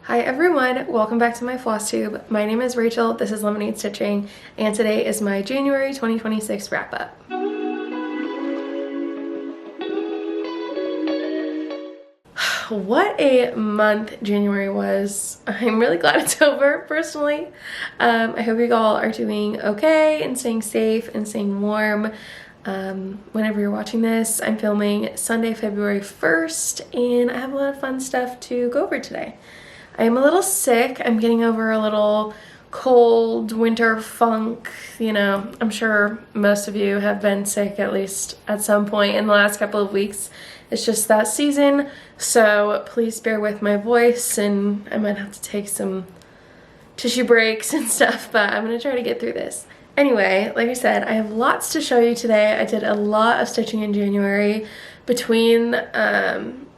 Hi everyone, welcome back to my Flosstube. My name is Rachel, this is Lemonade Stitching, and today is my January 2026 wrap up. What a month January was. I'm really glad it's over, personally. I hope you all are doing okay and staying safe and staying warm. Whenever you're watching this, I'm filming Sunday, February 1st, and I have a lot of fun stuff to go over today. I am a little sick. I'm getting over a little cold winter funk. You know, I'm sure most of you have been sick at least at some point in the last couple of weeks. It's just that season, so please bear with my voice, and I might have to take some tissue breaks and stuff, but I'm gonna try to get through this. Anyway, like I said, I have lots to show you today. I did a lot of stitching in January between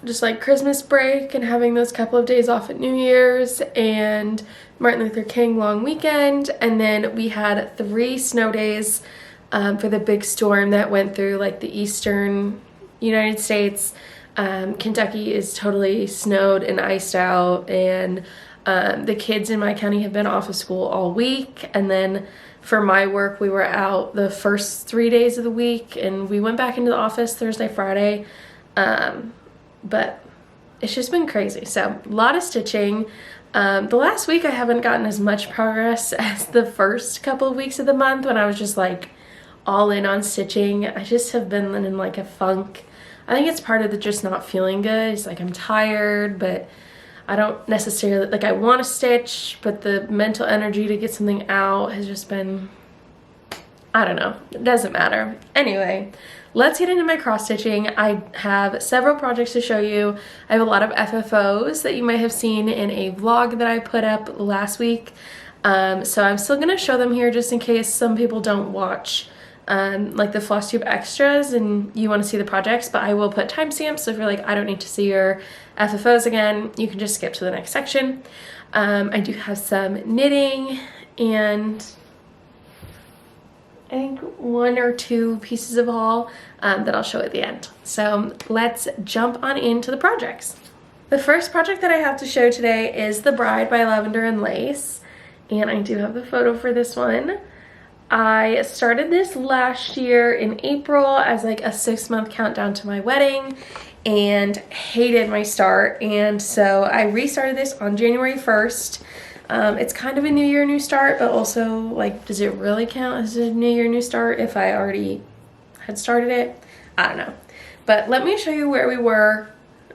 just like Christmas break and having those couple of days off at New Year's and Martin Luther King long weekend, and then we had 3 snow days for the big storm that went through like the eastern United States. Kentucky is totally snowed and iced out, and the kids in my county have been off of school all week, and then for my work we were out the first 3 days of the week, and we went back into the office Thursday, Friday, but it's just been crazy. So a lot of stitching. The last week I haven't gotten as much progress as the first couple of weeks of the month when I was just like all in on stitching. I just have been in like a funk. I think it's part of the just not feeling good. It's like I'm tired, but I don't necessarily, like I want to stitch, but the mental energy to get something out has just been, I don't know, it doesn't matter. Anyway, let's get into my cross stitching. I have several projects to show you. I have a lot of FFOs that you might have seen in a vlog that I put up last week. So I'm still gonna show them here just in case some people don't watch like the Flosstube extras and you want to see the projects, but I will put timestamps, so if you're like, I don't need to see your FFOs again, you can just skip to the next section. I do have some knitting and I think 1 or 2 pieces of haul that I'll show at the end. So let's jump on into the projects. The first project that I have to show today is The Bride by Lavender and Lace, and I do have the photo for this one. I started this last year in April as like a 6-month countdown to my wedding and hated my start, and so I restarted this on January 1st. It's kind of a new year, new start, but also like, does it really count as a new year, new start if I already had started it? I don't know. But let me show you where we were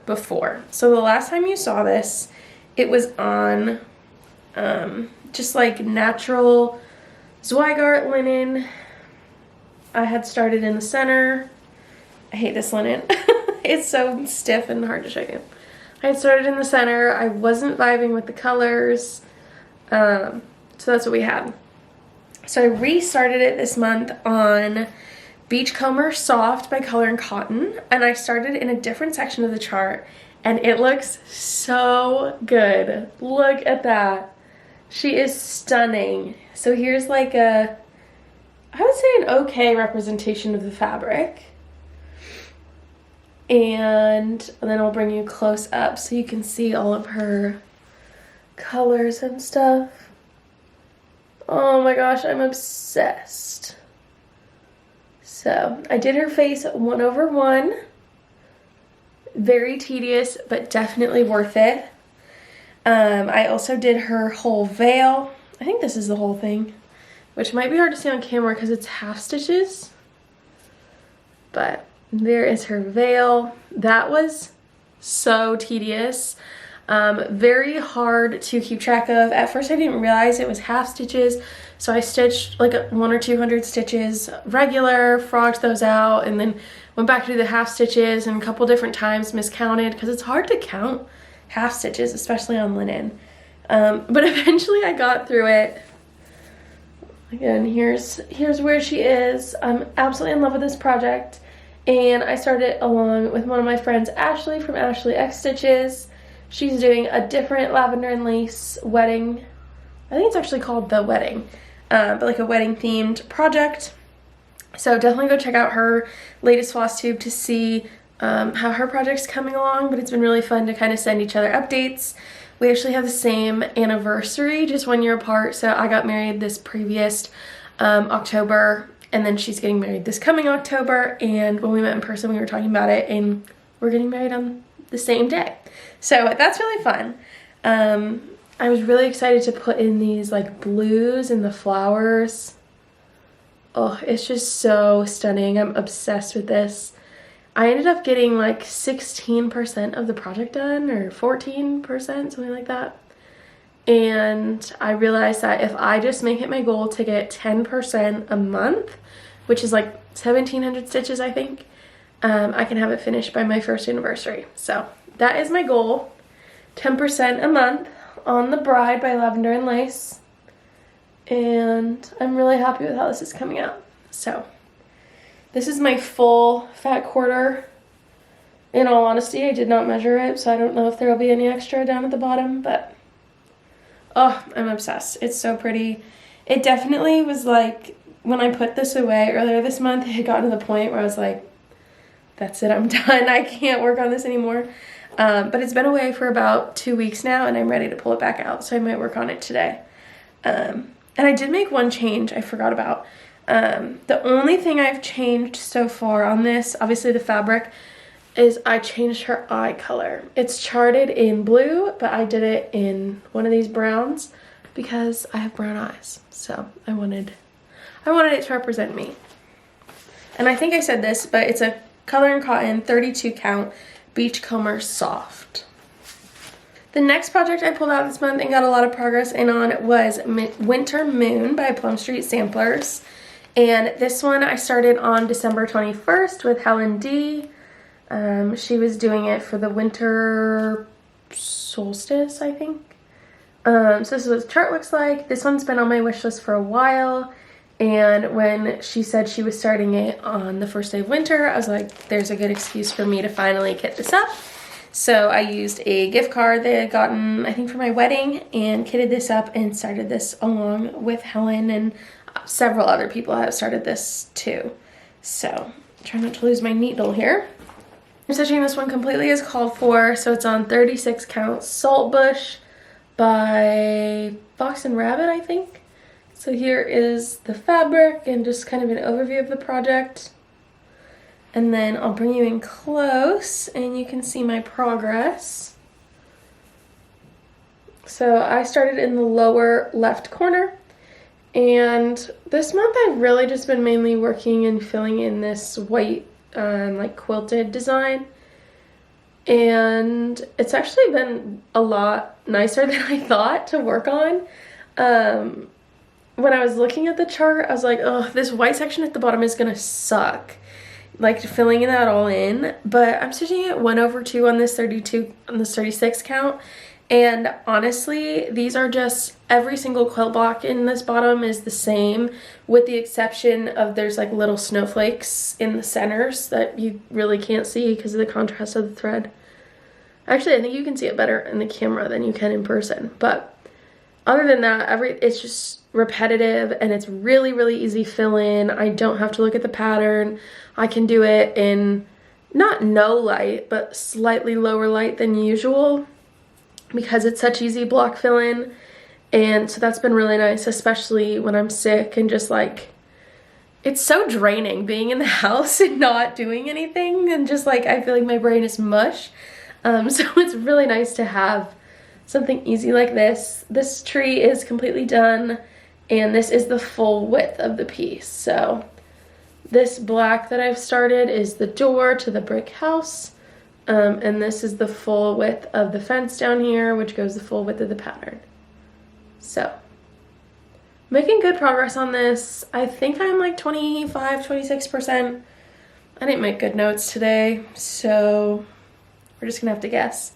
before. So the last time you saw this, it was on just like natural Zweigart linen. I had started in the center. I hate this linen. It's so stiff and hard to show you. I had started in the center. I wasn't vibing with the colors. So that's what we had. So I restarted it this month on Beachcomber Soft by Color and Cotton, and I started in a different section of the chart, and it looks so good. Look at that. She is stunning. So here's like a, I would say an okay representation of the fabric. And then I'll bring you close up so you can see all of her colors and stuff. Oh my gosh, I'm obsessed. So I did her face 1/1. Very tedious, but definitely worth it. I also did her whole veil. I think this is the whole thing, which might be hard to see on camera because it's half stitches. But there is her veil. That was so tedious. Very hard to keep track of. At first I didn't realize it was half stitches, so I stitched like 100 or 200 stitches regular, frogged those out, and then went back to do the half stitches, and a couple different times miscounted because it's hard to count half stitches, especially on linen. But eventually I got through it. Again, here's where she is. I'm absolutely in love with this project, and I started along with one of my friends, Ashley from Ashley X Stitches. She's doing a different Lavender and Lace wedding. I think it's actually called The Wedding, but like a wedding themed project. So definitely go check out her latest Flosstube to see how her project's coming along, but it's been really fun to kind of send each other updates. We actually have the same anniversary, just 1 year apart. So I got married this previous October, and then she's getting married this coming October. And when we met in person, we were talking about it, and we're getting married on the same day. So that's really fun. I was really excited to put in these like blues and the flowers. Oh, it's just so stunning. I'm obsessed with this. I ended up getting like 16% of the project done, or 14%, something like that. And I realized that if I just make it my goal to get 10% a month, which is like 1,700 stitches, I think, I can have it finished by my first anniversary. So that is my goal, 10% a month on the Bride by Lavender and Lace. And I'm really happy with how this is coming out. So this is my full fat quarter. In all honesty, I did not measure it, so I don't know if there will be any extra down at the bottom, but oh, I'm obsessed. It's so pretty. It definitely was like, when I put this away earlier this month, it had gotten to the point where I was like, that's it, I'm done. I can't work on this anymore. But it's been away for about 2 weeks now, and I'm ready to pull it back out, so I might work on it today. And I did make one change I forgot about. The only thing I've changed so far on this, obviously the fabric, is I changed her eye color. It's charted in blue, but I did it in one of these browns because I have brown eyes. So I wanted it to represent me. And I think I said this, but it's a Color and Cotton 32 count Beachcomber Soft. The next project I pulled out this month and got a lot of progress in on was Winter Moon by Plum Street Samplers. And this one I started on December 21st with Helen D. She was doing it for the winter solstice, I think. So this is what the chart looks like. This one's been on my wish list for a while. And when she said she was starting it on the first day of winter, I was like, there's a good excuse for me to finally kit this up. So I used a gift card that I had gotten, I think, for my wedding, and kitted this up and started this along with Helen, and several other people have started this too. So try not to lose my needle here. I'm stitching this one completely as called for, so it's on 36 count Saltbush by Fox and Rabbit, I think. So here is the fabric and just kind of an overview of the project. And then I'll bring you in close and you can see my progress. So I started in the lower left corner, and this month I've really just been mainly working and filling in this white like quilted design. And it's actually been a lot nicer than I thought to work on. When I was looking at the chart, I was like, oh, this white section at the bottom is gonna suck, like filling that all in. But I'm stitching it 1/2 on this 36 count, and honestly, these are just, every single quilt block in this bottom is the same, with the exception of there's like little snowflakes in the centers that you really can't see because of the contrast of the thread. Actually, I think you can see it better in the camera than you can in person, but other than that, it's just repetitive, and it's really, really easy fill in. I don't have to look at the pattern. I can do it in not no light, but slightly lower light than usual because it's such easy block fill in. And so that's been really nice, especially when I'm sick and just like, it's so draining being in the house and not doing anything, and just like, I feel like my brain is mush. So it's really nice to have something easy like this. This tree is completely done, and this is the full width of the piece. So this black that I've started is the door to the brick house, and this is the full width of the fence down here, which goes the full width of the pattern. So making good progress on this. I think I'm like 25-26%. I didn't make good notes today, so we're just gonna have to guess.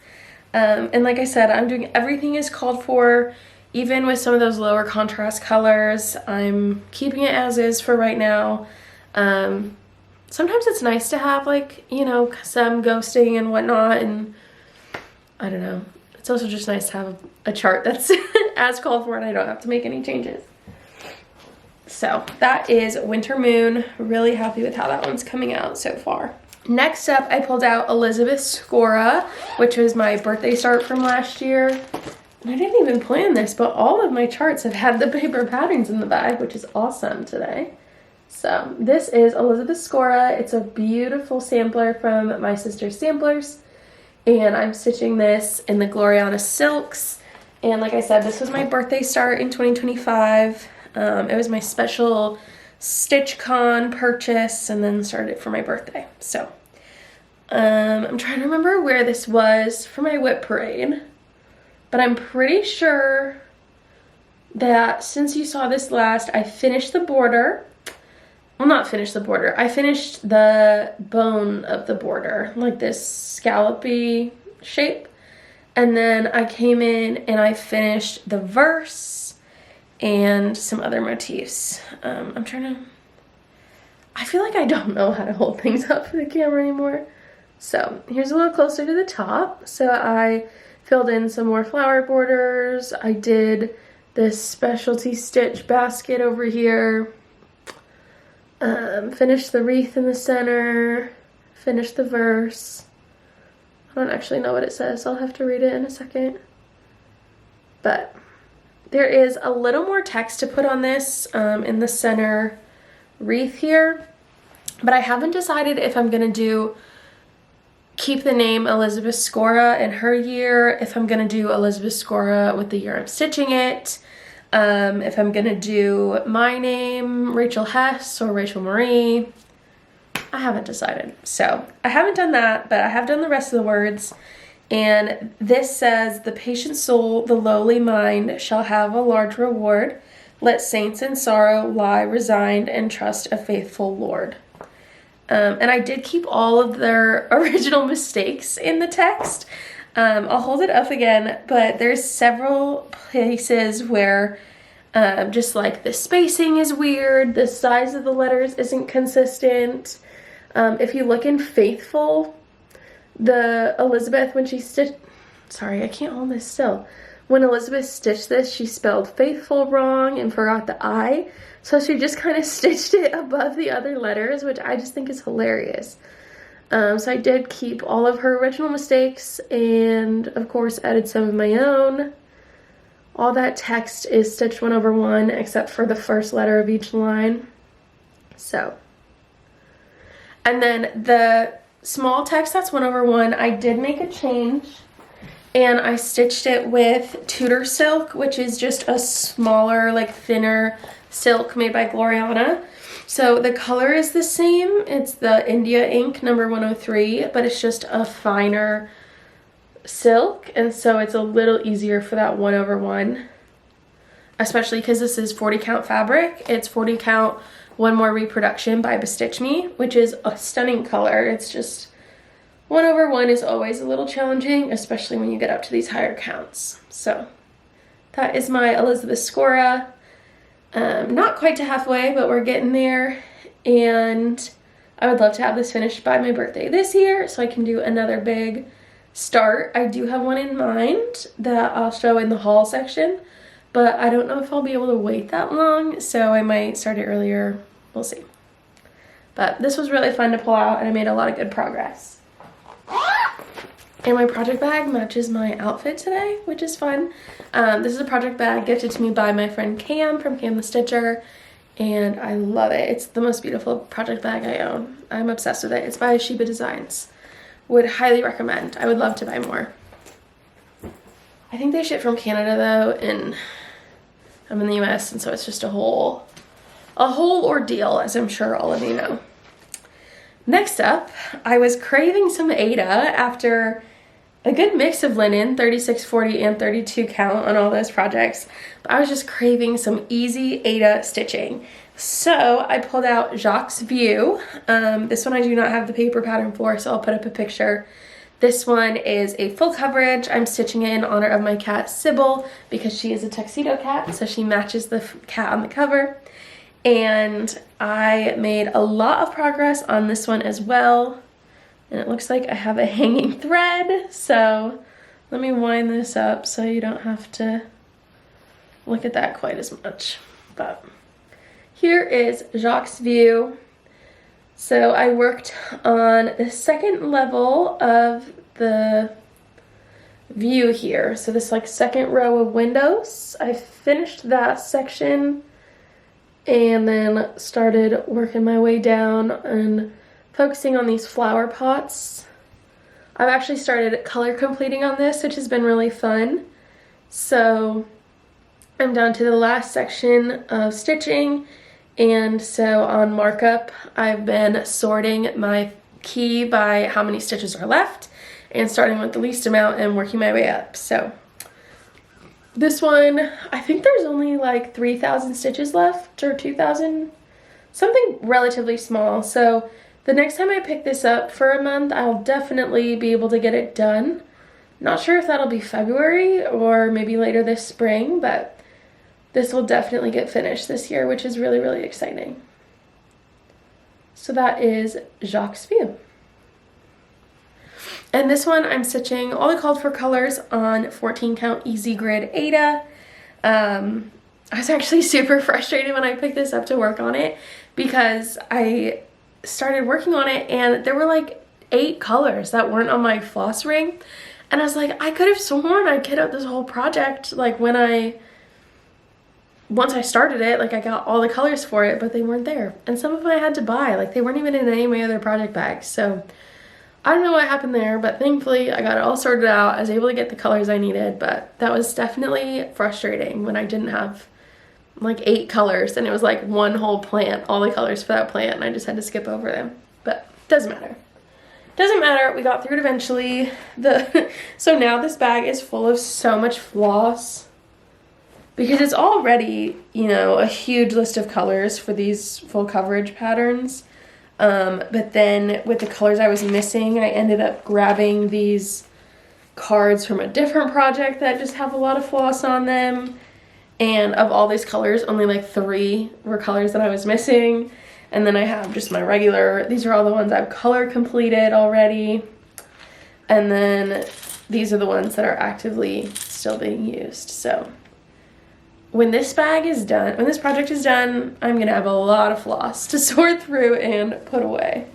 And like I said, I'm doing everything as called for, even with some of those lower contrast colors. I'm keeping it as is for right now. Sometimes it's nice to have, like, you know, some ghosting and whatnot, and I don't know. It's also just nice to have a chart that's as called for and I don't have to make any changes. So that is Winter Moon. Really happy with how that one's coming out so far. Next up, I pulled out Elizabeth Scorah, which was my birthday start from last year. And I didn't even plan this, but all of my charts have had the paper patterns in the bag, which is awesome today. So this is Elizabeth Scorah. It's a beautiful sampler from my sister's samplers. And I'm stitching this in the Gloriana silks. And like I said, this was my birthday start in 2025. It was my special StitchCon purchase and then started it for my birthday. So I'm trying to remember where this was for my whip parade, but I'm pretty sure that since you saw this last, I finished the border. Well, not finished the border. I finished the bone of the border, like this scallopy shape. And then I came in and I finished the verse and some other motifs. I feel like I don't know how to hold things up for the camera anymore. So here's a little closer to the top. So I filled in some more flower borders. I did this specialty stitch basket over here. Finished the wreath in the center. Finished the verse. I don't actually know what it says. I'll have to read it in a second. But there is a little more text to put on this in the center wreath here. But I haven't decided if I'm going to keep the name Elizabeth Scorah in her year, if I'm going to do Elizabeth Scorah with the year I'm stitching it, if I'm going to do my name, Rachel Hess or Rachel Marie. I haven't decided. So I haven't done that, but I have done the rest of the words. And this says, the patient soul, the lowly mind shall have a large reward. Let saints in sorrow lie resigned and trust a faithful Lord. And I did keep all of their original mistakes in the text. I'll hold it up again, but there's several places where just like the spacing is weird, the size of the letters isn't consistent. If you look in Faithful, the Elizabeth, when she stitched, sorry, I can't hold this still. When Elizabeth stitched this, she spelled faithful wrong and forgot the I. So she just kind of stitched it above the other letters, which I just think is hilarious. So I did keep all of her original mistakes and, of course, added some of my own. All that text is stitched 1/1 except for the first letter of each line. So, and then the small text that's 1/1, I did make a change. And I stitched it with Tudor silk, which is just a smaller, like thinner silk made by Gloriana. So the color is the same. It's the India ink number 103, but it's just a finer silk. And so it's a little easier for that 1/1, especially because this is 40 count fabric. It's 40 count, one more reproduction by Bestitch Me, which is a stunning color. It's just 1/1 is always a little challenging, especially when you get up to these higher counts. So that is my Elizabeth Scorah. Not quite to halfway, but we're getting there. And I would love to have this finished by my birthday this year so I can do another big start. I do have one in mind that I'll show in the haul section, but I don't know if I'll be able to wait that long, so I might start it earlier. We'll see. But this was really fun to pull out, and I made a lot of good progress. And my project bag matches my outfit today, which is fun. This is a project bag gifted to me by my friend Cam from Cam the Stitcher, and I love it. It's the most beautiful project bag I own. I'm obsessed with it. It's by Sheba Designs. Would highly recommend. I would love to buy more. I think they ship from Canada though, and I'm in the US, and so it's just a whole ordeal, as I'm sure all of you know. Next up, I was craving some Aida after a good mix of linen, 36, 40, and 32 count on all those projects. But I was just craving some easy Aida stitching. So I pulled out Jacque's View. This one I do not have the paper pattern for, so I'll put up a picture. This one is a full coverage. I'm stitching it in honor of my cat Sybil because she is a tuxedo cat, so she matches the cat on the cover. And I made a lot of progress on this one as well. And it looks like I have a hanging thread. So let me wind this up so you don't have to look at that quite as much. But here is Jacque's View. So I worked on the second level of the view here. So this like second row of windows, I finished that section and then started working my way down and focusing on these flower pots. I've actually started color completing on this, which has been really fun. So I'm down to the last section of stitching, and so on markup I've been sorting my key by how many stitches are left and starting with the least amount and working my way up. So this one, I think there's only like 3,000 stitches left, or 2,000, something relatively small. So the next time I pick this up for a month, I'll definitely be able to get it done. Not sure if that'll be February or maybe later this spring, but this will definitely get finished this year, which is really, really exciting. So that is Jacque's view. And this one I'm stitching all the called for colors on 14 count easy grid Aida. I was actually super frustrated when I picked this up to work on it because I started working on it and there were like 8 colors that weren't on my floss ring. And I was like, I could have sworn I kit out this whole project like once I started it, like I got all the colors for it, but they weren't there. And some of them I had to buy, like they weren't even in any of my other project bags. So I don't know what happened there, but thankfully I got it all sorted out. I was able to get the colors I needed, but that was definitely frustrating when I didn't have like 8 colors and it was like one whole plant, all the colors for that plant, and I just had to skip over them. But doesn't matter. Doesn't matter, we got through it eventually. So now this bag is full of so much floss because it's already, you know, a huge list of colors for these full coverage patterns. But then with the colors I was missing, I ended up grabbing these cards from a different project that just have a lot of floss on them. And of all these colors, only like 3 were colors that I was missing. And then I have just my regular, these are all the ones I've color completed already. And then these are the ones that are actively still being used. So when this bag is done, when this project is done, I'm gonna have a lot of floss to sort through and put away.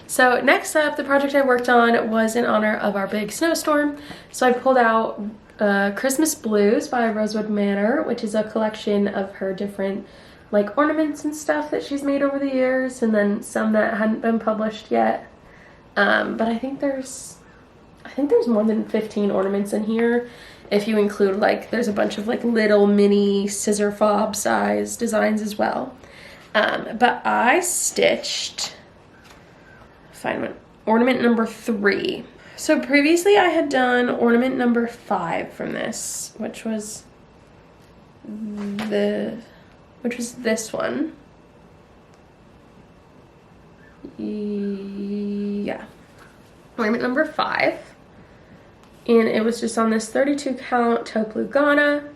So next up, the project I worked on was in honor of our big snowstorm. So I pulled out Christmas Blues by Rosewood Manor, which is a collection of her different like ornaments and stuff that she's made over the years, and then some that hadn't been published yet. But I think there's more than 15 ornaments in here. If you include like, there's a bunch of like little mini scissor fob size designs as well. But I stitched, find one, ornament number 3. So previously I had done ornament number 5 from this, which was this one. Yeah, ornament number 5. And it was just on this 32 count taupe blue Ghana.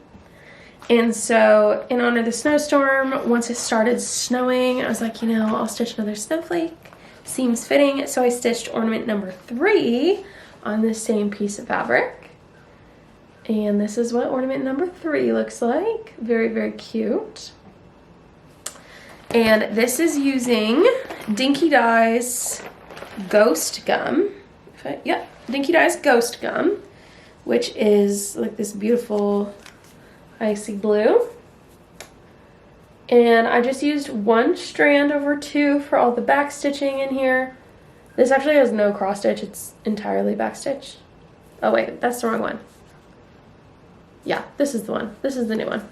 And so in honor of the snowstorm, once it started snowing, I was like, you know, I'll stitch another snowflake. Seems fitting. So I stitched ornament number 3 on this same piece of fabric. And this is what ornament number 3 looks like. Very, very cute. And this is using Dinky Dye's Ghost Gum. Dinky Dye's Ghost Gum, which is like this beautiful icy blue. And I just used 1 strand over 2 for all the back stitching in here. This actually has no cross stitch, it's entirely back stitch. Oh wait, that's the wrong one. Yeah, this is the one. This is the new one.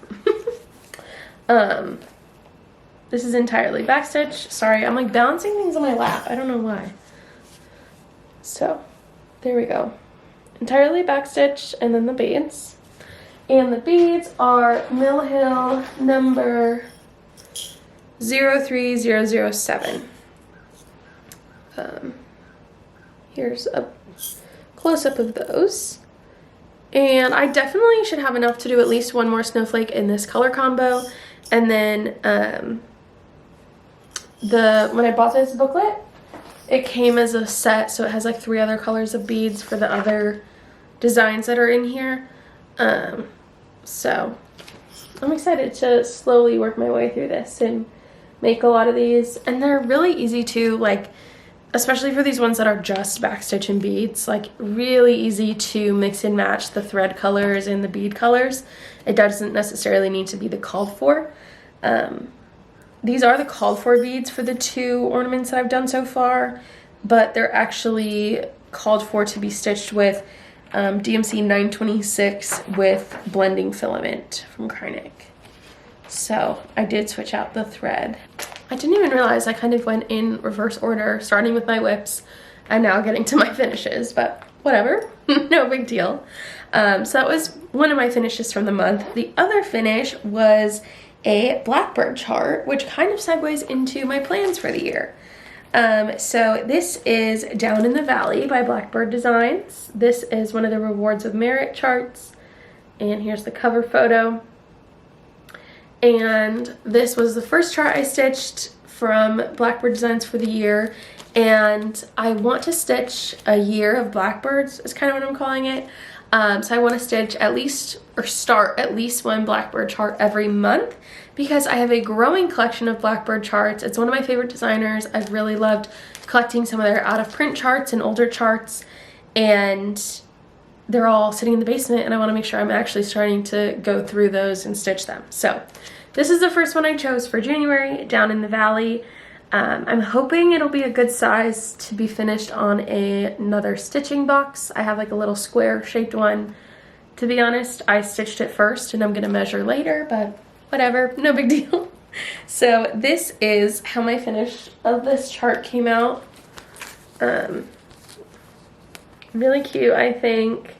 This is entirely back stitch. Sorry, I'm like balancing things on my lap. I don't know why. So there we go. Entirely back stitch, and then the beads. And the beads are Mill Hill number 03007. Here's a close-up of those. And I definitely should have enough to do at least 1 more snowflake in this color combo. And then when I bought this booklet, it came as a set, so it has like 3 other colors of beads for the other designs that are in here. So I'm excited to slowly work my way through this and make a lot of these, and they're really easy to, like, especially for these ones that are just backstitch and beads, like really easy to mix and match the thread colors and the bead colors. It doesn't necessarily need to be the called for. These are the called for beads for the 2 ornaments that I've done so far, but they're actually called for to be stitched with DMC 926 with blending filament from Kreinik. So I did switch out the thread. I didn't even realize I kind of went in reverse order, starting with my whips and now getting to my finishes, but whatever, no big deal. So that was one of my finishes from the month. The other finish was a Blackbird chart, which kind of segues into my plans for the year. So this is Down in the Valley by Blackbird Designs. This is one of the Rewards of Merit charts, and here's the cover photo. And this was the first chart I stitched from Blackbird Designs for the year, and I want to stitch a year of Blackbirds is kind of what I'm calling it. So I want to stitch at least, or start at least one Blackbird chart every month, because I have a growing collection of Blackbird charts. It's one of my favorite designers. I've really loved collecting some of their out of print charts and older charts, and they're all sitting in the basement, and I want to make sure I'm actually starting to go through those and stitch them. So this is the first one I chose for January, Down in the Valley. I'm hoping it'll be a good size to be finished on another stitching box. I have like a little square shaped one. To be honest, I stitched it first and I'm gonna measure later, but whatever, no big deal. So this is how my finish of this chart came out. Really cute, I think.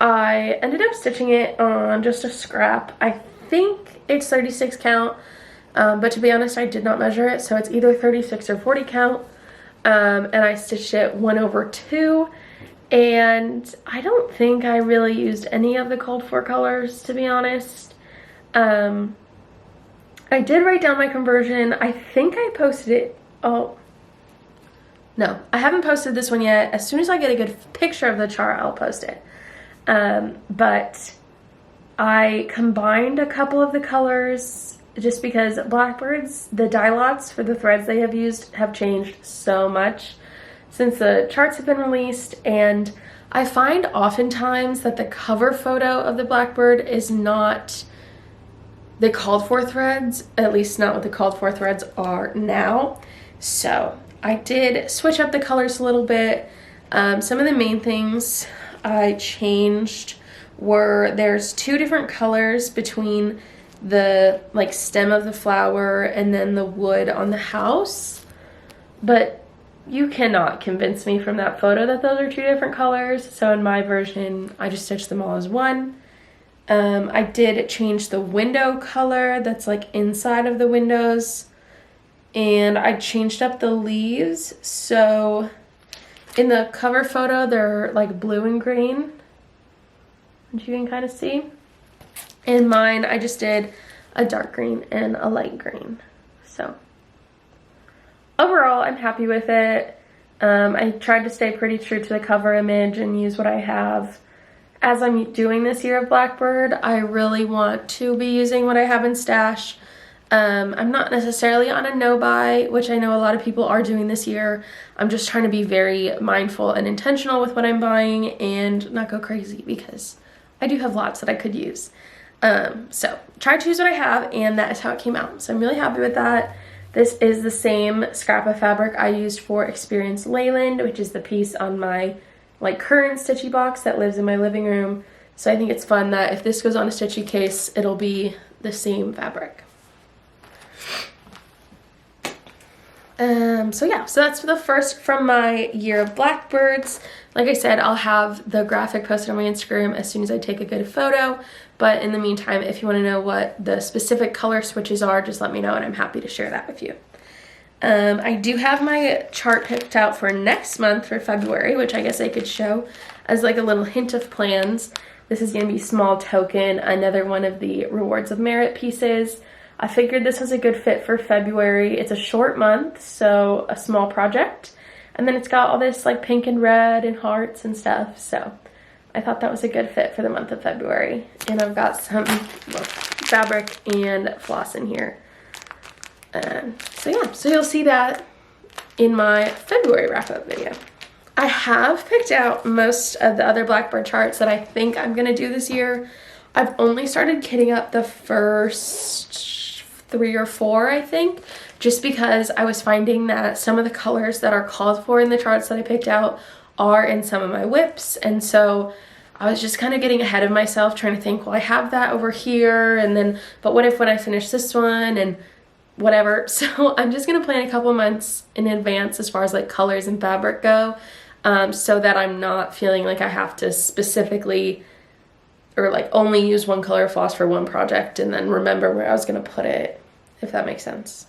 I ended up stitching it on just a scrap. I think it's 36 count. But to be honest, I did not measure it, so it's either 36 or 40 count, and I stitched it 1/2, and I don't think I really used any of the called for colors, to be honest. I did write down my conversion. I think I posted it. Oh, no, I haven't posted this one yet. As soon as I get a good picture of the chart, I'll post it. But I combined a couple of the colors, just because Blackbirds, the dye lots for the threads they have used have changed so much since the charts have been released, and I find oftentimes that the cover photo of the Blackbird is not the called for threads, at least not what the called for threads are now. So I did switch up the colors a little bit. Some of the main things I changed were there's 2 different colors between the like stem of the flower and then the wood on the house, but you cannot convince me from that photo that those are 2 different colors. So in my version, I just stitched them all as one. I did change the window color that's like inside of the windows, and I changed up the leaves. So in the cover photo, they're like blue and green, which you can kind of see. In mine, I just did a dark green and a light green. So overall, I'm happy with it. I tried to stay pretty true to the cover image and use what I have. As I'm doing this year of Blackbird, I really want to be using what I have in stash. I'm not necessarily on a no-buy, which I know a lot of people are doing this year. I'm just trying to be very mindful and intentional with what I'm buying and not go crazy, because I do have lots that I could use. So try to use what I have, and that is how it came out. So I'm really happy with that. This is the same scrap of fabric I used for Experience Leyland, which is the piece on my like current stitchy box that lives in my living room. So I think it's fun that if this goes on a stitchy case, it'll be the same fabric. So yeah, so that's the first from my year of Blackbirds. Like I said, I'll have the graphic posted on my Instagram as soon as I take a good photo. But in the meantime, if you want to know what the specific color switches are, just let me know and I'm happy to share that with you. I do have my chart picked out for next month for February, which I guess I could show as like a little hint of plans. This is going to be Small Token, another one of the Rewards of Merit pieces. I figured this was a good fit for February. It's a short month, so a small project. And then it's got all this like pink and red and hearts and stuff. So I thought that was a good fit for the month of February. And I've got some fabric and floss in here. So yeah, so you'll see that in my February wrap-up video. I have picked out most of the other Blackbird charts that I think I'm gonna do this year. I've only started kitting up the first 3 or 4, I think, just because I was finding that some of the colors that are called for in the charts that I picked out are in some of my whips, and so I was just kind of getting ahead of myself, trying to think, well, I have that over here, and then, but what if when I finish this one, and whatever. So I'm just gonna plan a couple months in advance as far as like colors and fabric go, so that I'm not feeling like I have to specifically or like only use one color floss for one project and then remember where I was gonna put it, if that makes sense.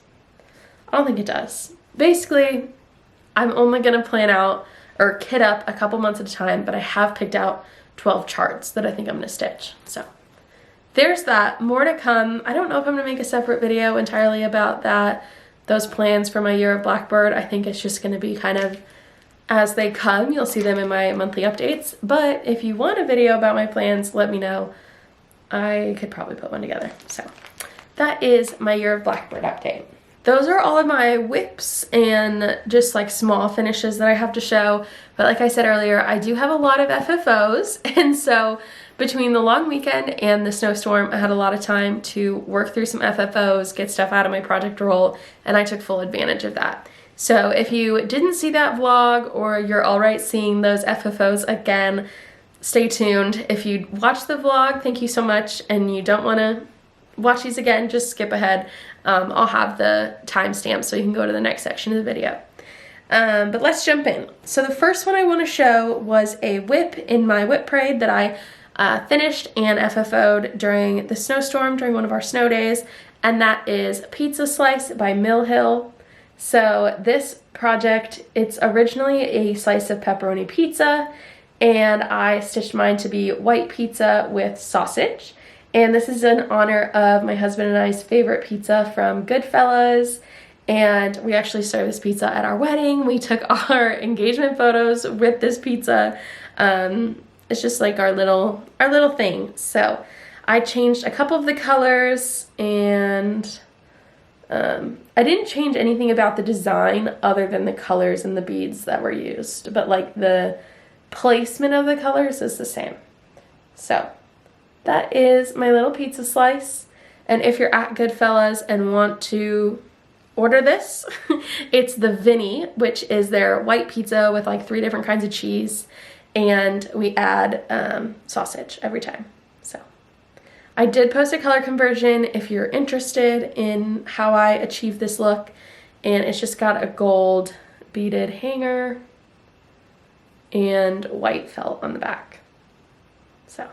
I don't think it does. Basically, I'm only gonna plan out or kit up a couple months at a time, but I have picked out 12 charts that I think I'm gonna stitch. So there's that. More to come. I don't know if I'm gonna make a separate video entirely about that, those plans for my year of Blackbird. I think it's just gonna be kind of as they come. You'll see them in my monthly updates. But if you want a video about my plans, let me know. I could probably put one together. So that is my year of Blackbird update. Those are all of my whips and just like small finishes that I have to show. But like I said earlier, I do have a lot of FFOs. And so between the long weekend and the snowstorm, I had a lot of time to work through some FFOs, get stuff out of my project roll, and I took full advantage of that. So if you didn't see that vlog or you're all right seeing those FFOs again, stay tuned. If you watched the vlog, thank you so much, and you don't want to watch these again, just skip ahead. I'll have the timestamp so you can go to the next section of the video. But let's jump in. So the first one I want to show was a whip in my whip parade that I finished and FFO'd during the snowstorm, during one of our snow days, and that is Pizza Slice by Mill Hill. So this project, it's originally a slice of pepperoni pizza, and I stitched mine to be white pizza with sausage. And this is in honor of my husband and I's favorite pizza from Goodfellas. And we actually served this pizza at our wedding. We took our engagement photos with this pizza. It's just like our little thing. So I changed a couple of the colors, and I didn't change anything about the design other than the colors and the beads that were used, but like the placement of the colors is the same. So that is my little pizza slice. And if you're at Goodfellas and want to order this, it's the Vinny, which is their white pizza with like 3 different kinds of cheese, and we add sausage every time. So I did post a color conversion if you're interested in how I achieved this look, and it's just got a gold beaded hanger and white felt on the back. So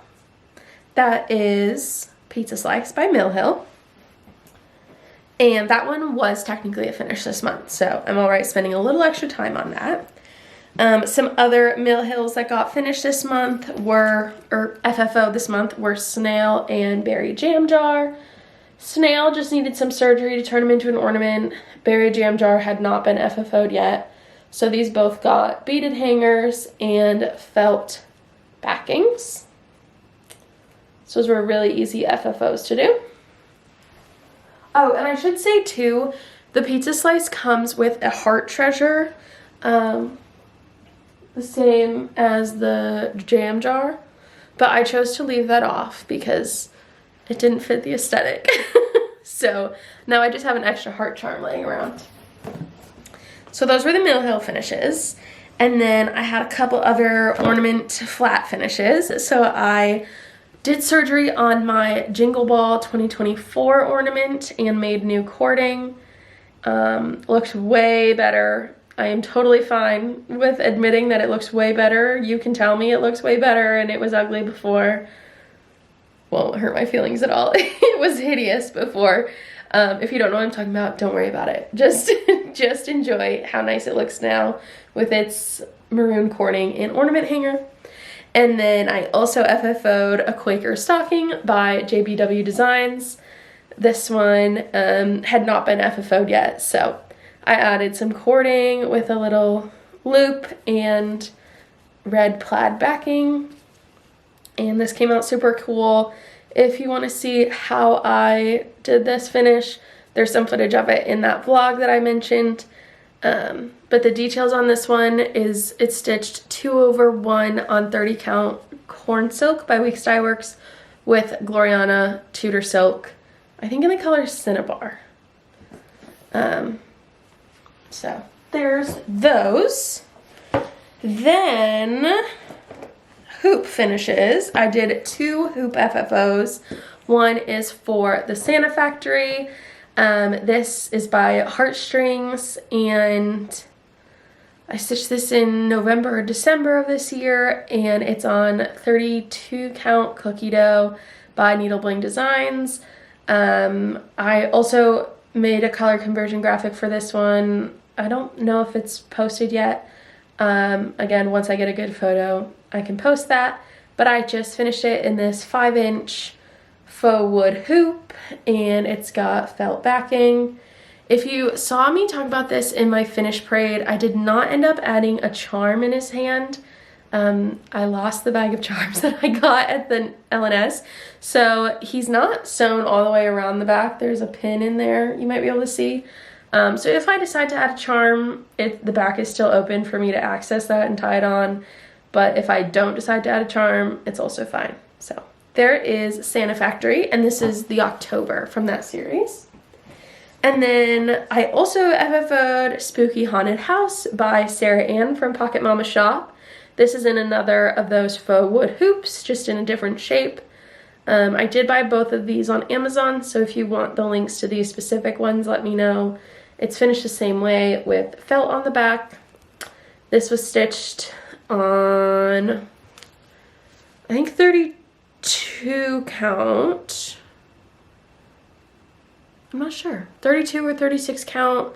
that is Pizza Slice by Mill Hill. And that one was technically a finish this month, so I'm all right spending a little extra time on that. Some other Mill Hills that got finished this month were, or FFO this month, were Snail and Berry Jam Jar. Snail just needed some surgery to turn him into an ornament. Berry Jam Jar had not been FFO'd yet. So these both got beaded hangers and felt backings. So those were really easy FFOs to do. Oh, and I should say too, the pizza slice comes with a heart treasure. The same as the jam jar, but I chose to leave that off because it didn't fit the aesthetic. So now I just have an extra heart charm laying around. So those were the Mill Hill finishes. And then I had a couple other ornament flat finishes. So I did surgery on my Jingle Ball 2024 ornament and made new cording. Looked way better. I am totally fine with admitting that it looks way better. You can tell me it looks way better and it was ugly before. Won't hurt my feelings at all. It was hideous before. If you don't know what I'm talking about, don't worry about it. Just enjoy how nice it looks now with its maroon cording and ornament hanger. And then I also FFO'd a Quaker stocking by JBW Designs. This one had not been FFO'd yet, so I added some cording with a little loop and red plaid backing. And this came out super cool. If you want to see how I did this finish, There's some footage of it in that vlog that I mentioned. But the details on this one is it's stitched 2/1 on 30 count corn silk by Weeks Dye Works with Gloriana Tudor silk, I think in the color Cinnabar. So there's those. Then hoop finishes. I did 2 hoop FFOs. One is for the Santa Factory. This is by Heartstrings, and I stitched this in November or December of this year, and it's on 32 count cookie dough by Needle Bling Designs. I also made a color conversion graphic for this one. I don't know if it's posted yet. Again, once I get a good photo, I can post that, but I just finished it in this 5-inch faux wood hoop, and it's got felt backing. If you saw me talk about this in my finish parade, I did not end up adding a charm in his hand. I lost the bag of charms that I got at the LNS, so he's not sewn all the way around the back. There's a pin in there you might be able to see. So if I decide to add a charm, the back is still open for me to access that and tie it on, but if I don't decide to add a charm, it's also fine. So there is Santa Factory, and this is the October from that series. And then I also FFO'd Spooky Haunted House by Sarah Ann from Pocket Mama Shop. This is in another of those faux wood hoops, just in a different shape. I did buy both of these on Amazon, so if you want the links to these specific ones, let me know. It's finished the same way with felt on the back. This was stitched on, I think, 32 count. I'm not sure. 32 or 36 count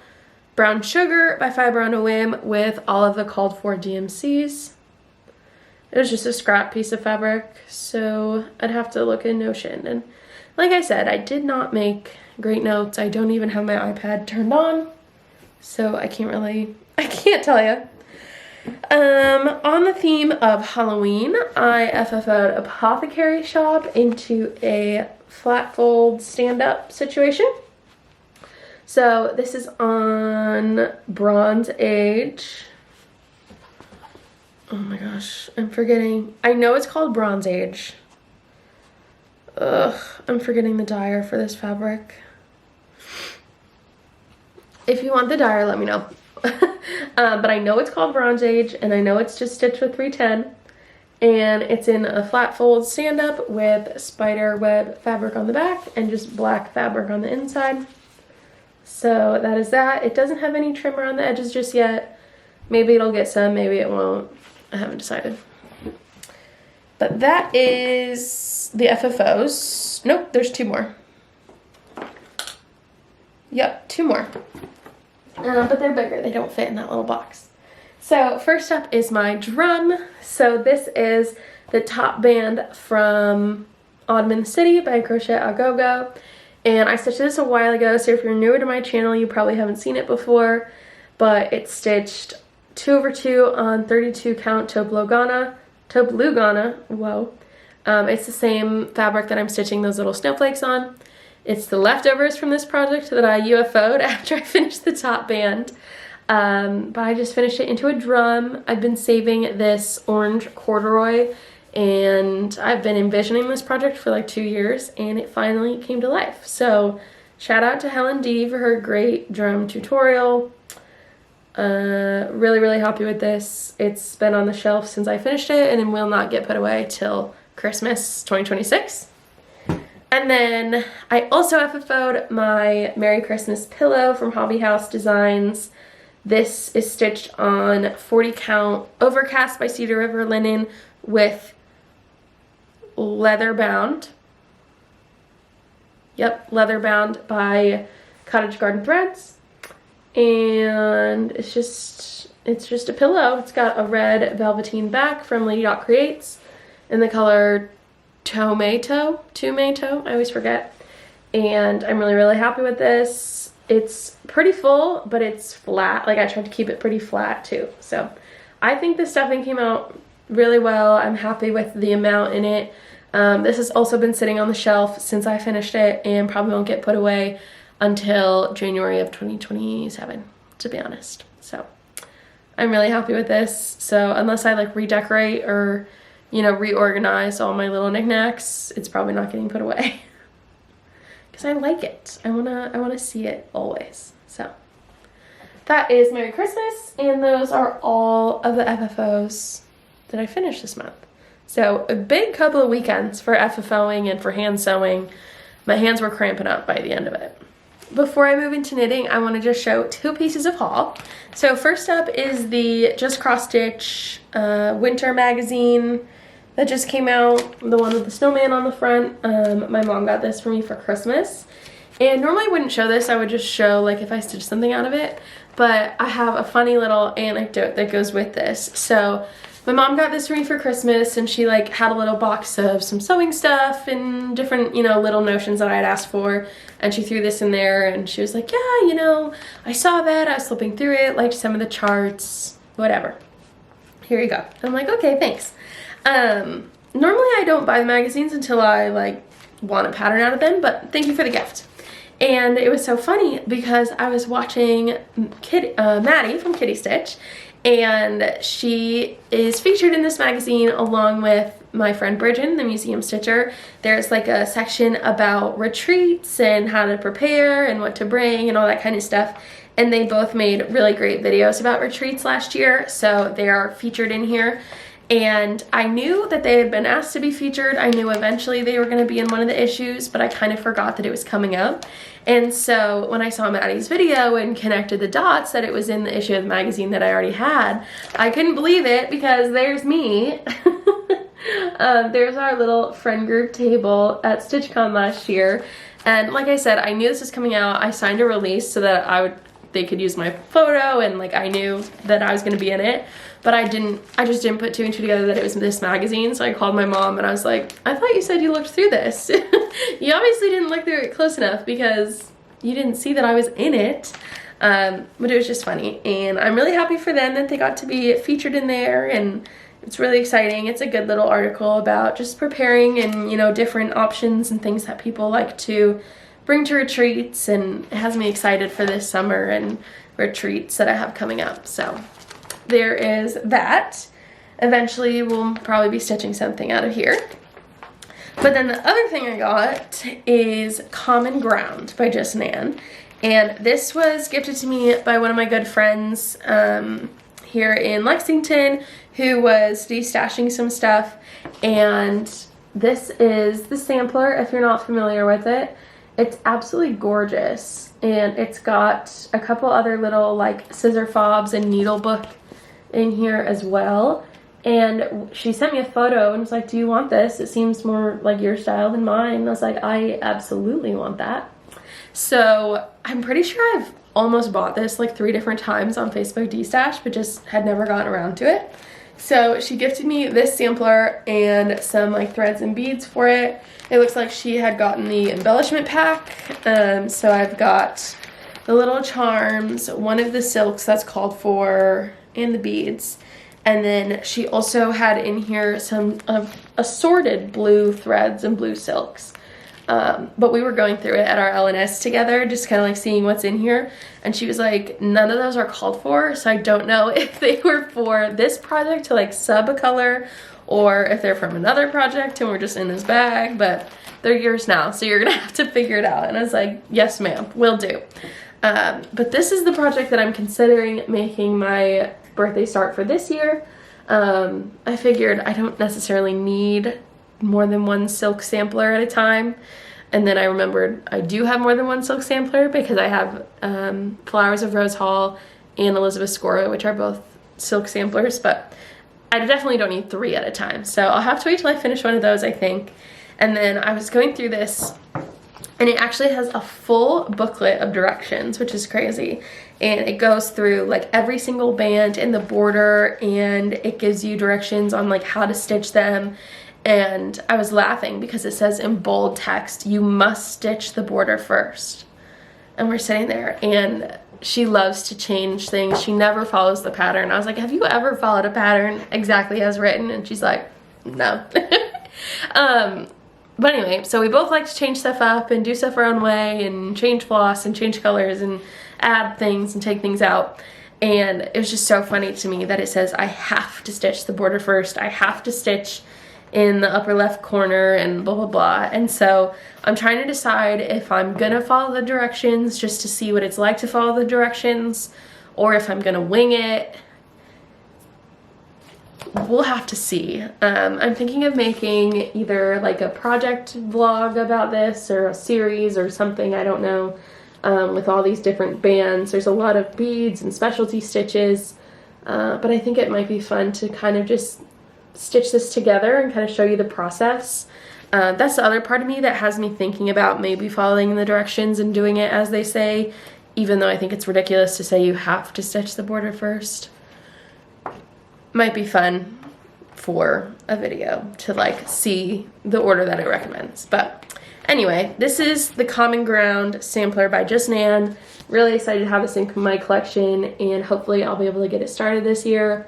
brown sugar by Fiber on a Whim with all of the called for DMCs. It was just a scrap piece of fabric, so I'd have to look in Notion. And like I said, I did not make great notes. I don't even have my iPad turned on, so I can't tell you. On the theme of Halloween, I FFO'd Apothecary Shop into a flat fold stand-up situation. So this is on Bronze Age. Oh my gosh, I'm forgetting. I know it's called Bronze Age. Ugh, I'm forgetting the dyer for this fabric. If you want the dyer, let me know. But I know it's called Bronze Age, and I know it's just stitched with 310. And it's in a flat fold stand-up with spider web fabric on the back and just black fabric on the inside. So that is that. It doesn't have any trim around the edges just yet. Maybe it'll get some, maybe it won't. I haven't decided. But that is the FFOs. Nope, there's 2 more. Yep, 2 more. But they're bigger. They don't fit in that little box. So first up is my drum. So this is the top band from Autumn in the City by Crochet A Go Go. And I stitched this a while ago, so if you're newer to my channel, you probably haven't seen it before. But it's stitched 2/2 on 32 count taupe Lugana. Whoa. It's the same fabric that I'm stitching those little snowflakes on. It's the leftovers from this project that I UFO'd after I finished the top band. But I just finished it into a drum. I've been saving this orange corduroy, and I've been envisioning this project for like 2 years, and it finally came to life. So shout out to Helen D for her great drum tutorial. Really, really happy with this. It's been on the shelf since I finished it, and it will not get put away till Christmas 2026. And then I also FFO'd my Merry Christmas pillow from Hobby House Designs. This is stitched on 40 count Overcast by Cedar River linen with leather bound. Yep, leather bound by Cottage Garden Threads. And it's just a pillow. It's got a red velveteen back from Lady Dot Creates in the color tomato, I always forget. And I'm really, really happy with this. It's pretty full, but it's flat. Like, I tried to keep it pretty flat too. So I think the stuffing came out really well. I'm happy with the amount in it. This has also been sitting on the shelf since I finished it and probably won't get put away. until January of 2027, to be honest. So I'm really happy with this. So unless I like redecorate or, you know, reorganize all my little knickknacks, it's probably not getting put away. Because I like it. I wanna see it always. So that is Merry Christmas, and those are all of the FFOs that I finished this month. So a big couple of weekends for FFOing and for hand sewing. My hands were cramping up by the end of it. Before I move into knitting, I want to just show 2 pieces of haul. So first up is the Just Cross Stitch winter magazine that just came out, the one with the snowman on the front. My mom got this for me for Christmas. And normally I wouldn't show this, I would just show like if I stitched something out of it. But I have a funny little anecdote that goes with this. So my mom got this for me for Christmas, and she like had a little box of some sewing stuff and different, you know, little notions that I had asked for. And she threw this in there, and she was like, yeah, you know, I saw that, I was flipping through it, liked some of the charts, whatever. Here you go. I'm like, okay, thanks. Normally I don't buy the magazines until I like want a pattern out of them, but thank you for the gift. And it was so funny because I was watching Maddie from Kitty Stitch, and she is featured in this magazine along with my friend Bridget, the museum stitcher. There's like a section about retreats and how to prepare and what to bring and all that kind of stuff. And they both made really great videos about retreats last year, so they are featured in here. And I knew that they had been asked to be featured. I knew eventually they were going to be in one of the issues, but I kind of forgot that it was coming up. And so when I saw Maddie's video and connected the dots that it was in the issue of the magazine that I already had, I couldn't believe it, because there's me. There's our little friend group table at StitchCon last year. And like I said, I knew this was coming out. I signed a release so that they could use my photo, and like I knew that I was going to be in it. But I just didn't put 2 and 2 together that it was this magazine. So I called my mom and I was like, I thought you said you looked through this. You obviously didn't look through it close enough because you didn't see that I was in it. But it was just funny. And I'm really happy for them that they got to be featured in there. And it's really exciting. It's a good little article about just preparing and, you know, different options and things that people like to bring to retreats. And it has me excited for this summer and retreats that I have coming up. So there is that. Eventually we'll probably be stitching something out of here. But then the other thing I got is Common Ground by Just Nan. And this was gifted to me by one of my good friends here in Lexington, who was destashing some stuff. And this is the sampler, if you're not familiar with it. It's absolutely gorgeous. And it's got a couple other little like scissor fobs and needle book in here as well. And she sent me a photo and was like, do you want this? It seems more like your style than mine. And I was like, I absolutely want that. So I'm pretty sure I've almost bought this like 3 different times on Facebook Destash, but just had never gotten around to it. So she gifted me this sampler and some like threads and beads for it. It looks like she had gotten the embellishment pack. So I've got the little charms, one of the silks that's called for, and the beads. And then she also had in here some assorted blue threads and blue silks. But we were going through it at our LNS together, just kind of like seeing what's in here. And she was like, none of those are called for, so I don't know if they were for this project to like sub a color, or if they're from another project and we're just in this bag, but they're yours now, so you're gonna have to figure it out. And I was like, yes ma'am, will do. But this is the project that I'm considering making my birthday start for this year. I figured I don't necessarily need more than 1 silk sampler at a time. And then I remembered I do have more than 1 silk sampler because I have Flowers of Rose Hall and Elizabeth Scorah, which are both silk samplers, but I definitely don't need 3 at a time. So I'll have to wait till I finish one of those, I think. And then I was going through this, and it actually has a full booklet of directions, which is crazy. And it goes through like every single band in the border, and it gives you directions on like how to stitch them. And I was laughing because it says in bold text, you must stitch the border first. And we're sitting there, and she loves to change things. She never follows the pattern. I was like, have you ever followed a pattern exactly as written? And she's like, no. But anyway, so we both like to change stuff up and do stuff our own way and change floss and change colors and add things and take things out. And it was just so funny to me that it says I have to stitch the border first. I have to stitch in the upper left corner and blah, blah, blah. And so I'm trying to decide if I'm gonna follow the directions just to see what it's like to follow the directions, or if I'm gonna wing it. We'll have to see. I'm thinking of making either like a project vlog about this or a series or something, I don't know, with all these different bands. There's a lot of beads and specialty stitches, but I think it might be fun to kind of just stitch this together and kind of show you the process. That's the other part of me that has me thinking about maybe following the directions and doing it as they say, even though I think it's ridiculous to say you have to stitch the border first. Might be fun for a video to like see the order that it recommends. But anyway, this is the Common Ground sampler by Just Nan. Really excited to have this in my collection, and hopefully I'll be able to get it started this year.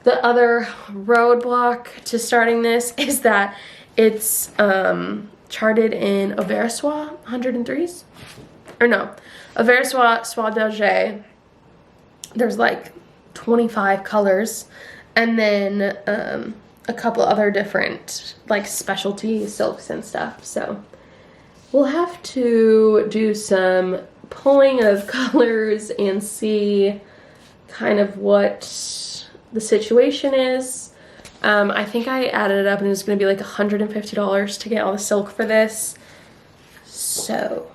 The other roadblock to starting this is that it's charted in Aversois 103s, or no, Aversois Soie d'Alger. There's like 25 colors, and then a couple other different like specialty silks and stuff. So we'll have to do some pulling of colors and see kind of what the situation is. I think I added it up and it was going to be like $150 to get all the silk for this. So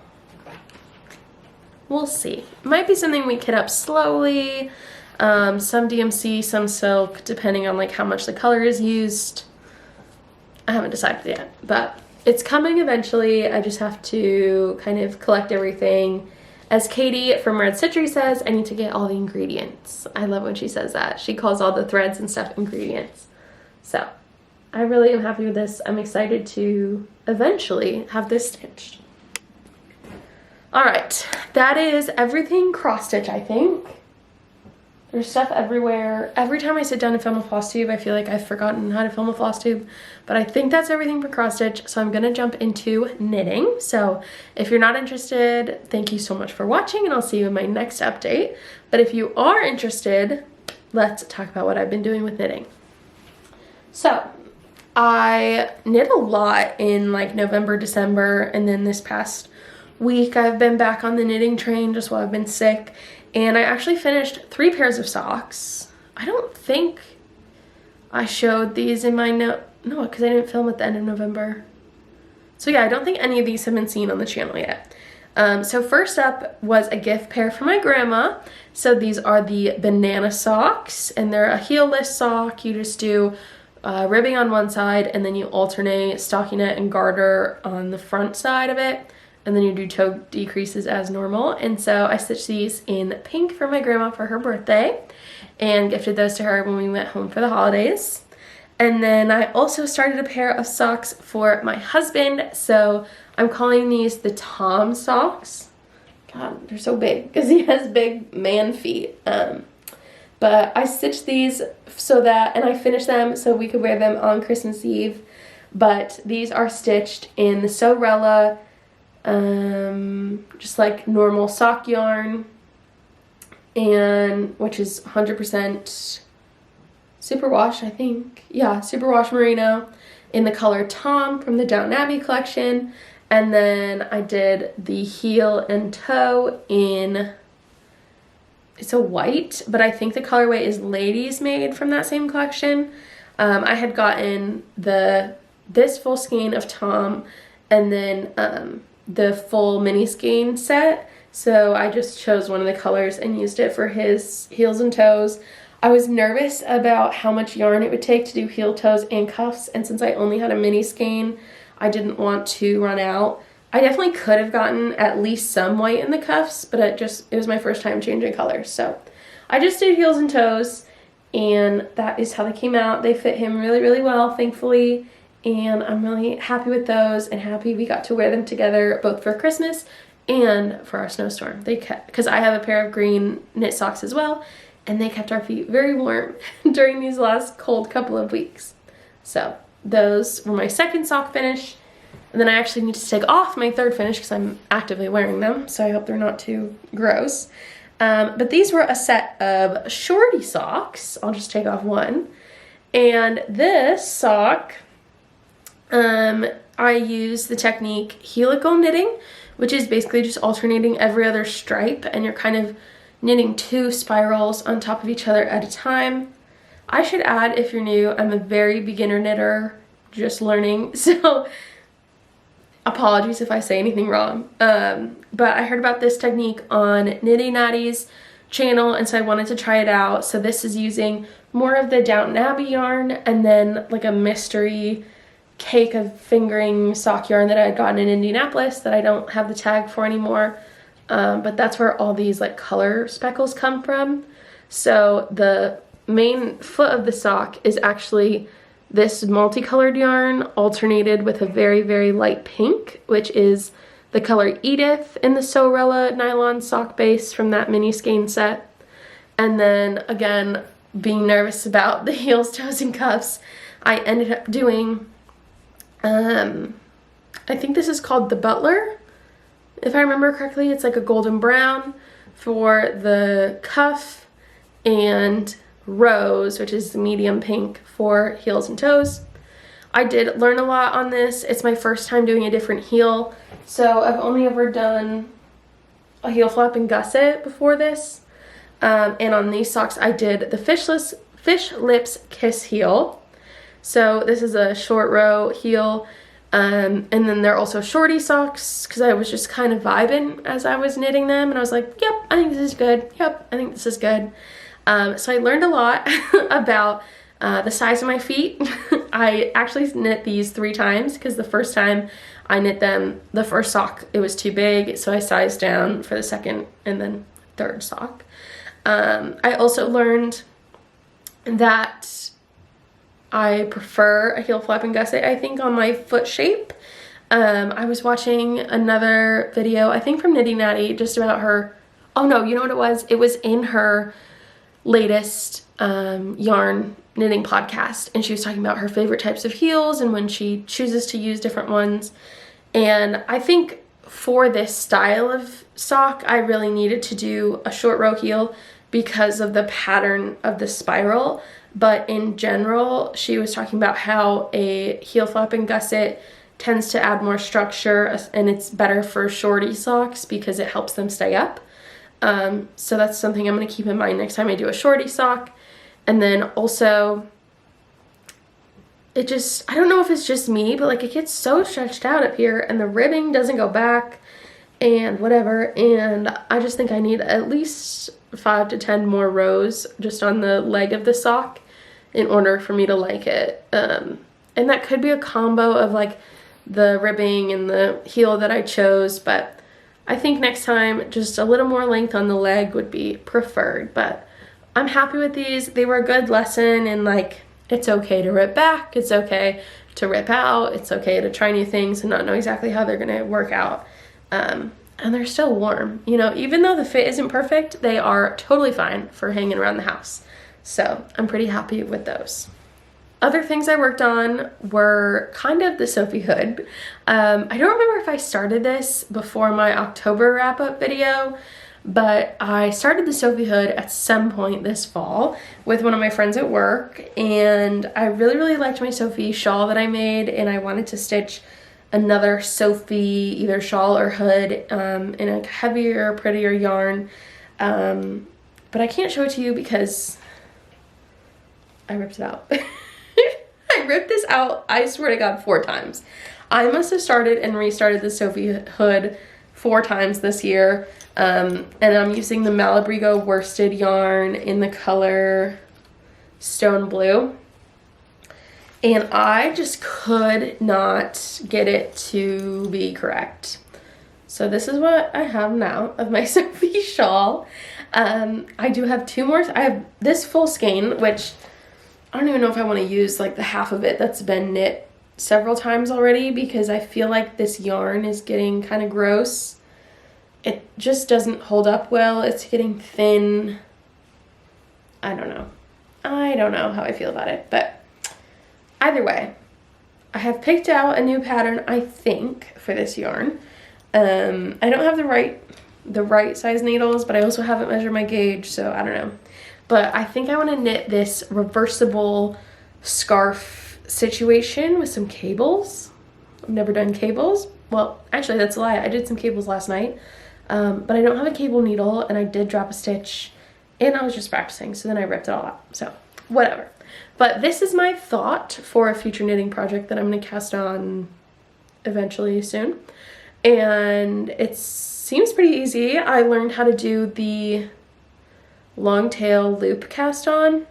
we'll see. Might be something we kit up slowly. Some DMC, some silk, depending on like how much the color is used. I haven't decided yet, but it's coming eventually. I just have to kind of collect everything. As Katie from Red Citry says, I need to get all the ingredients. I love when she says that. She calls all the threads and stuff ingredients. So I really am happy with this. I'm excited to eventually have this stitched. All right, that is everything cross stitch, I think. There's stuff everywhere. Every time I sit down to film a floss tube, I feel like I've forgotten how to film a floss tube, but I think that's everything for cross stitch. So I'm gonna jump into knitting. So if you're not interested, thank you so much for watching, and I'll see you in my next update. But if you are interested, let's talk about what I've been doing with knitting. So I knit a lot in like November, December, and then this past week I've been back on the knitting train just while I've been sick. And I actually finished 3 pairs of socks. I don't think I showed these in my no, because I didn't film at the end of November. So yeah, I don't think any of these have been seen on the channel yet. So first up was a gift pair for my grandma. So these are the banana socks, and they're a heelless sock. You just do ribbing on one side, and then you alternate stockinette and garter on the front side of it. And then you do toe decreases as normal. And so I stitched these in pink for my grandma for her birthday and gifted those to her when we went home for the holidays. And then I also started a pair of socks for my husband. So I'm calling these the Tom socks. God, they're so big because he has big man feet. But I stitched these so that, and I finished them so we could wear them on Christmas Eve. But these are stitched in the Sewrella, just like normal sock yarn, and which is 100% superwash, I think. Yeah, superwash merino in the color Tom from the Downton Abbey collection. And then I did the heel and toe in, it's a white, but I think the colorway is Ladies Maid from that same collection. I had gotten this full skein of Tom, and then the full mini skein set, so I just chose one of the colors and used it for his heels and toes. I was nervous about how much yarn it would take to do heel, toes, and cuffs, and since I only had a mini skein, I didn't want to run out. I definitely could have gotten at least some white in the cuffs, but it was my first time changing colors, so I just did heels and toes, and that is how they came out. They fit him really, really well, thankfully. And I'm really happy with those, and happy we got to wear them together both for Christmas and for our snowstorm. They kept, because I have a pair of green knit socks as well, and they kept our feet very warm during these last cold couple of weeks. So those were my second sock finish. And then I actually need to take off my third finish because I'm actively wearing them, so I hope they're not too gross. But these were a set of shorty socks. I'll just take off one. And this sock, I use the technique helical knitting, which is basically just alternating every other stripe, and you're kind of knitting 2 spirals on top of each other at a time. I should add, if you're new, I'm a very beginner knitter, just learning, so apologies if I say anything wrong. But I heard about this technique on Knitty Natty's channel, and so I wanted to try it out. So this is using more of the Downton Abbey yarn and then like a mystery cake of fingering sock yarn that I had gotten in Indianapolis that I don't have the tag for anymore. But that's where all these like color speckles come from. So the main foot of the sock is actually this multicolored yarn alternated with a very, very light pink, which is the color Edith in the Scorah nylon sock base from that mini skein set. And then again, being nervous about the heels, toes, and cuffs, I ended up doing, I think this is called the Butler. If I remember correctly, it's like a golden brown for the cuff, and rose, which is the medium pink, for heels and toes. I did learn a lot on this. It's my first time doing a different heel, so I've only ever done a heel flap and gusset before this. And on these socks I did the fish lips kiss heel. So this is a short row heel, and then they're also shorty socks because I was just kind of vibing as I was knitting them, and I was like, yep, I think this is good. Yep, I think this is good. So I learned a lot about the size of my feet. I actually knit these 3 times because the first time I knit them, the first sock, it was too big, so I sized down for the second and then third sock. I also learned that I prefer a heel flap and gusset, I think, on my foot shape. I was watching another video, I think from Knitty Natty, just about her, oh no, you know what it was? It was in her latest yarn knitting podcast, and she was talking about her favorite types of heels and when she chooses to use different ones. And I think for this style of sock, I really needed to do a short row heel because of the pattern of the spiral. But in general, she was talking about how a heel flap and gusset tends to add more structure, and it's better for shorty socks because it helps them stay up. So that's something I'm going to keep in mind next time I do a shorty sock. And then also, it just, I don't know if it's just me, but like it gets so stretched out up here and the ribbing doesn't go back and whatever. And I just think I need at least 5 to 10 more rows just on the leg of the sock in order for me to like it. And that could be a combo of like the ribbing and the heel that I chose, but I think next time just a little more length on the leg would be preferred. But I'm happy with these. They were a good lesson, and like it's okay to rip back, it's okay to rip out, it's okay to try new things and not know exactly how they're gonna work out. And they're still warm, you know, even though the fit isn't perfect, they are totally fine for hanging around the house. So I'm pretty happy with those. Other things I worked on were kind of the Sophie hood. I don't remember if I started this before my October wrap-up video, but I started the Sophie hood at some point this fall with one of my friends at work, and I really, really liked my Sophie shawl that I made, and I wanted to stitch another Sophie either shawl or hood in a heavier, prettier yarn, but I can't show it to you because I ripped it out. I ripped this out, I swear to God, 4 times. I must have started and restarted the Sophie hood 4 times this year, and I'm using the Malabrigo worsted yarn in the color Stone Blue, and I just could not get it to be correct. So this is what I have now of my Sophie shawl. I do have 2 more. I have this full skein, which I don't even know if I want to use like the half of it that's been knit several times already, because I feel like this yarn is getting kind of gross. It just doesn't hold up well. It's getting thin. I don't know how I feel about it, but either way, I have picked out a new pattern, I think, for this yarn. I don't have the right size needles, but I also haven't measured my gauge, so I don't know. But I think I want to knit this reversible scarf situation with some cables. I've never done cables. Well, actually, that's a lie. I did some cables last night, but I don't have a cable needle, and I did drop a stitch, and I was just practicing, so then I ripped it all out. So, whatever. But this is my thought for a future knitting project that I'm going to cast on eventually soon. And it seems pretty easy. I learned how to do the long tail loop cast on,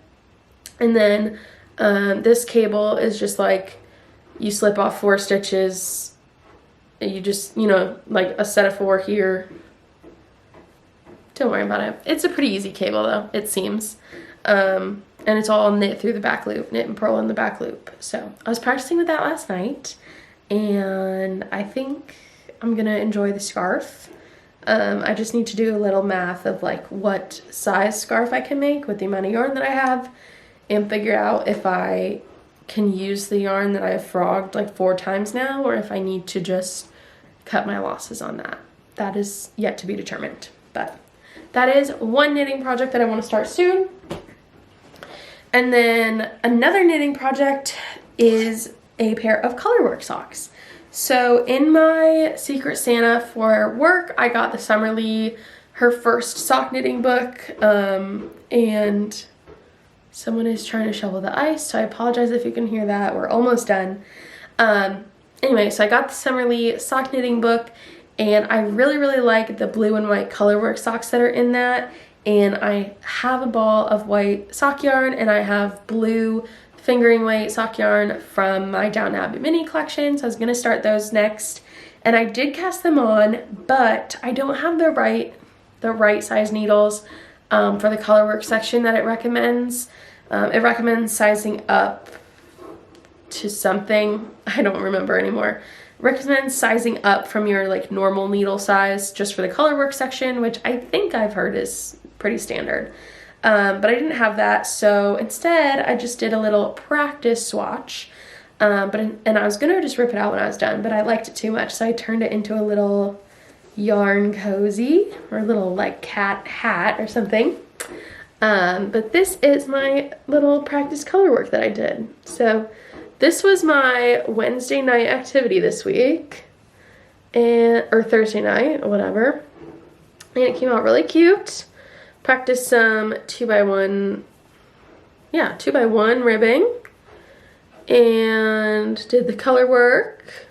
and then this cable is just like you slip off 4 stitches, you just, you know, like a set of 4 here. Don't worry about it. It's a pretty easy cable though, it seems. And it's all knit through the back loop, knit and purl in the back loop. So I was practicing with that last night, and I think I'm gonna enjoy the scarf. I just need to do a little math of like what size scarf I can make with the amount of yarn that I have, and figure out if I can use the yarn that I've frogged like 4 times now, or if I need to just cut my losses on that. That is yet to be determined, but that is one knitting project that I want to start soon. And then another knitting project is a pair of colorwork socks. So in my Secret Santa for work, I got the Summerlee, her first sock knitting book, and someone is trying to shovel the ice, so I apologize if you can hear that. We're almost done. Anyway, so I got the Summerlee sock knitting book, and I really, really like the blue and white colorwork socks that are in that. And I have a ball of white sock yarn, and I have blue fingering weight sock yarn from my Downton Abbey mini collection, so I was going to start those next. And I did cast them on, but I don't have the right size needles for the colorwork section that it recommends. It recommends sizing up to something, I don't remember anymore. It recommends sizing up from your like normal needle size just for the colorwork section, which I think I've heard is pretty standard. But I didn't have that, so instead I just did a little practice swatch. And I was gonna just rip it out when I was done, but I liked it too much, so I turned it into a little yarn cozy, or a little like cat hat or something. But this is my little practice color work that I did. So this was my Wednesday night activity this week, or Thursday night, or whatever. And it came out really cute. Practiced some 2x1 ribbing, and did the color work,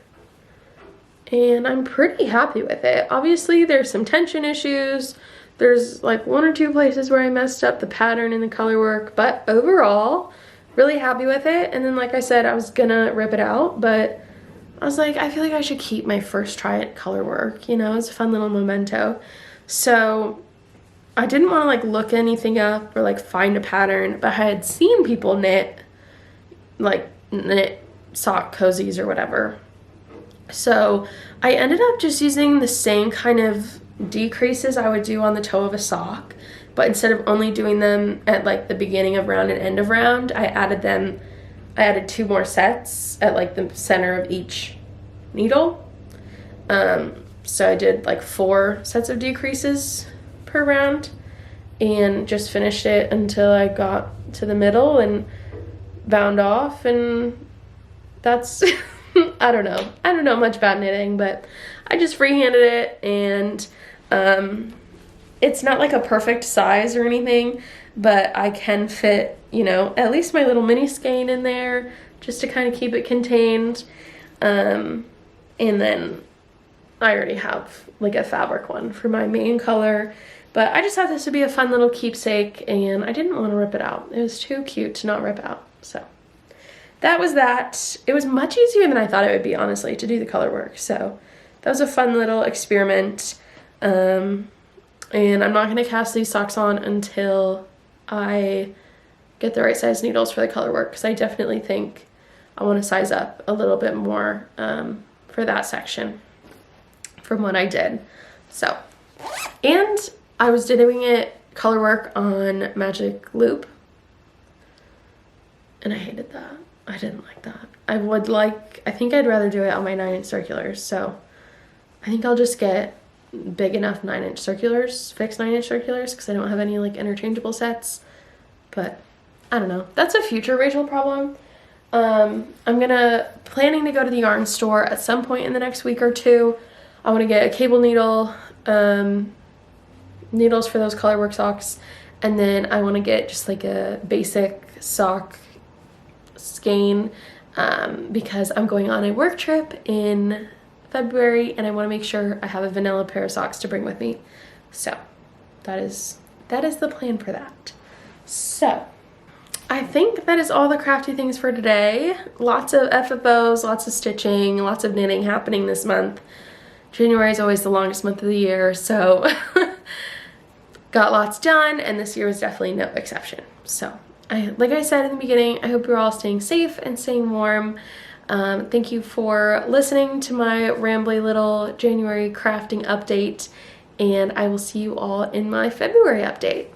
and I'm pretty happy with it. Obviously there's some tension issues. There's like 1 or 2 places where I messed up the pattern in the color work, but overall really happy with it. And then, like I said, I was gonna rip it out, but I was like, I feel like I should keep my first try at color work, you know, it's a fun little memento. So I didn't want to like look anything up or like find a pattern, but I had seen people knit sock cozies or whatever. So I ended up just using the same kind of decreases I would do on the toe of a sock, but instead of only doing them at like the beginning of round and end of round, I added 2 more sets at like the center of each needle. So I did like 4 sets of decreases per round, and just finished it until I got to the middle and bound off, and that's I don't know much about knitting, but I just freehanded it, and it's not like a perfect size or anything, but I can fit, you know, at least my little mini skein in there just to kind of keep it contained. And then I already have like a fabric one for my main color, but I just thought this would be a fun little keepsake, and I didn't want to rip it out. It was too cute to not rip out. So that was that. It was much easier than I thought it would be, honestly, to do the color work. So that was a fun little experiment. And I'm not going to cast these socks on until I get the right size needles for the color work, because I definitely think I want to size up a little bit more for that section from what I did. So, and I was doing it color work on Magic Loop, and I hated that. I didn't like that. I think I'd rather do it on my 9-inch circulars. So I think I'll just get big enough 9-inch circulars, fixed 9-inch circulars, because I don't have any like interchangeable sets. But I don't know. That's a future Rachel problem. I'm planning to go to the yarn store at some point in the next week or two. I want to get a cable needle, needles for those colorwork socks, and then I want to get just like a basic sock skein because I'm going on a work trip in February and I want to make sure I have a vanilla pair of socks to bring with me. So that is the plan for that. So I think that is all the crafty things for today. Lots of FFOs, lots of stitching, lots of knitting happening this month. January is always the longest month of the year, so got lots done, and this year was definitely no exception. So like I said in the beginning, I hope you're all staying safe and staying warm. Thank you for listening to my rambly little January crafting update, and I will see you all in my February update.